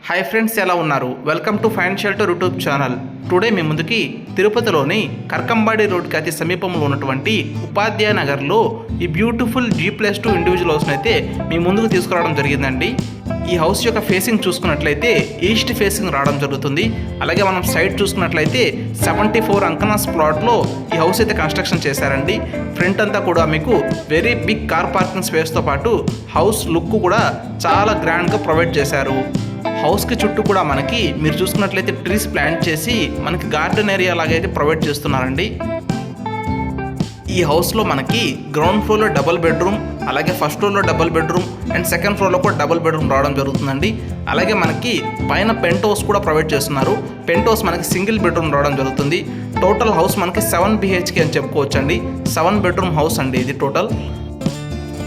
Hi friends, ఎలా ఉన్నారు? Welcome to Fine Shelter YouTube channel. Today మీ ముందుకి తిరుపతిలోని కర్కంబాడి రోడ్కి అతి సమీపంలో ఉన్నటువంటి ఉపాధ్యాయ నగర్లో ఈ బ్యూటిఫుల్ G+2 ఇండివిజువల్ హౌస్ని అయితే మీ ముందుకు తీసుకురావడం జరిగిందండి. ఈ హౌస్ యొక్క ఫేసింగ్ చూసుకున్నట్లయితే ఈస్ట్ ఫేసింగ్ రావడం జరుగుతుంది. అలాగే మనం సైడ్ చూసుకున్నట్లయితే 74 అంకనాస్ ప్లాట్లో ఈ హౌస్ అయితే కన్స్ట్రక్షన్ చేశారండి. ఫ్రంట్ అంతా కూడా మీకు వెరీ బిగ్ కార్ పార్కింగ్ స్పేస్తో పాటు హౌస్ లుక్ కూడా చాలా గ్రాండ్గా ప్రొవైడ్ చేశారు. హౌస్కి చుట్టూ కూడా మనకి మీరు చూసుకున్నట్లయితే ట్రీస్ ప్లాంట్ చేసి మనకి గార్డెన్ ఏరియా లాగైతే ప్రొవైడ్ చేస్తున్నారండి. ఈ హౌస్లో మనకి గ్రౌండ్ ఫ్లోర్లో డబుల్ బెడ్రూమ్, అలాగే ఫస్ట్ ఫ్లోర్లో డబుల్ బెడ్రూమ్ అండ్ సెకండ్ ఫ్లోర్లో కూడా డబుల్ బెడ్రూమ్ రావడం జరుగుతుందండి. అలాగే మనకి పైన పెంట్ హౌస్ కూడా ప్రొవైడ్ చేస్తున్నారు. పెంట్ హౌస్ మనకి సింగిల్ బెడ్రూమ్ రావడం జరుగుతుంది. టోటల్ హౌస్ మనకి 7 BHK అని చెప్పుకోవచ్చు అండి. 7 బెడ్రూమ్ హౌస్ అండి ఇది టోటల్.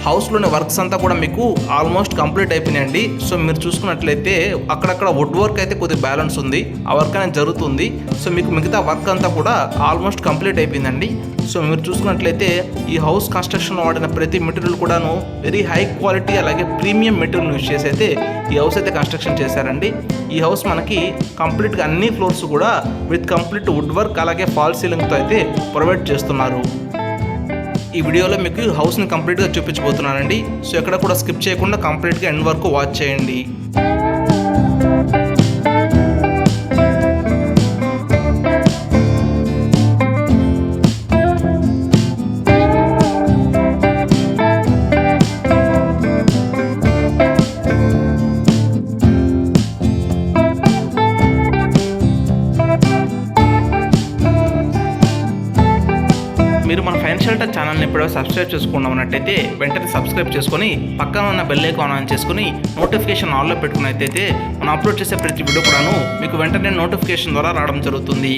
హౌస్లోని వర్క్స్ అంతా కూడా మీకు ఆల్మోస్ట్ కంప్లీట్ అయిపోయినాయండి. సో మీరు చూసుకున్నట్లయితే అక్కడక్కడ వుడ్ వర్క్ అయితే కొద్దిగా బ్యాలెన్స్ ఉంది, ఆ వర్క్ అనేది జరుగుతుంది. సో మీకు మిగతా వర్క్ అంతా కూడా ఆల్మోస్ట్ కంప్లీట్ అయిపోయిందండి. సో మీరు చూసుకున్నట్లయితే ఈ హౌస్ కన్స్ట్రక్షన్ వాడిన ప్రతి మెటీరియల్ కూడాను వెరీ హై క్వాలిటీ అలాగే ప్రీమియం మెటీరియల్ యూజ్ చేసి అయితే ఈ హౌస్ అయితే కన్స్ట్రక్షన్ చేశారండి. ఈ హౌస్ మనకి కంప్లీట్గా అన్ని ఫ్లోర్స్ కూడా విత్ కంప్లీట్ వుడ్ వర్క్ అలాగే ఫాల్ సీలింగ్తో అయితే ప్రొవైడ్ చేస్తున్నారు. ఈ వీడియోలో మీకు హౌస్ని కంప్లీట్గా చూపించబోతున్నానండి. సో ఎక్కడ కూడా స్కిప్ చేయకుండా కంప్లీట్గా ఎండ్ వరకు వాచ్ చేయండి. మీరు మన ఫైన్ షెల్టర్ ఛానల్ని ఎప్పుడో సబ్స్క్రైబ్ చేసుకున్నామన్నట్టయితే వెంటనే సబ్స్క్రైబ్ చేసుకొని పక్కన ఉన్న బెల్ ఐకాన్ ఆన్ చేసుకుని నోటిఫికేషన్ ఆన్లో పెట్టుకున్నట్టయితే మనం అప్లోడ్ చేసే ప్రతి వీడియో కూడాను మీకు వెంటనే నోటిఫికేషన్ ద్వారా రావడం జరుగుతుంది.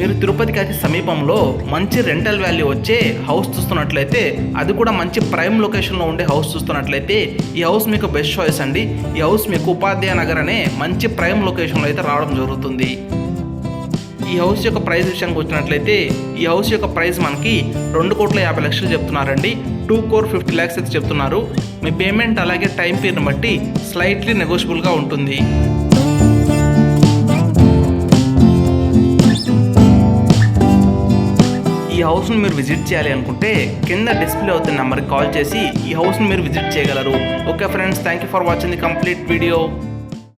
మీరు తిరుపతికి అతి సమీపంలో మంచి రెంటల్ వాల్యూ వచ్చే హౌస్ చూస్తున్నట్లయితే, అది కూడా మంచి ప్రైమ్ లొకేషన్లో ఉండే హౌస్ చూస్తున్నట్లయితే ఈ హౌస్ మీకు బెస్ట్ చాయిస్ అండి. ఈ హౌస్ మీకు ఉపాధ్యాయ నగర్ అనే మంచి ప్రైమ్ లొకేషన్లో అయితే రావడం జరుగుతుంది. ఈ హౌస్ యొక్క ప్రైస్ విషయానికి వచ్చినట్లయితే ఈ హౌస్ యొక్క ప్రైస్ మనకి 2,50,00,000 చెప్తున్నారండి. 2,50,00,000 అయితే చెప్తున్నారు. మీ పేమెంట్ అలాగే టైం పీరియడ్ని బట్టి స్లైట్లీ నెగోషియబుల్గా ఉంటుంది. ఈ హౌస్ని మీరు విజిట్ చేయాలి అనుకుంటే కింద డిస్ప్లే అవుతున్న నెంబర్కి కాల్ చేసి ఈ హౌస్ని మీరు విజిట్ చేయగలరు. Okay friends, thank you for watching the complete video.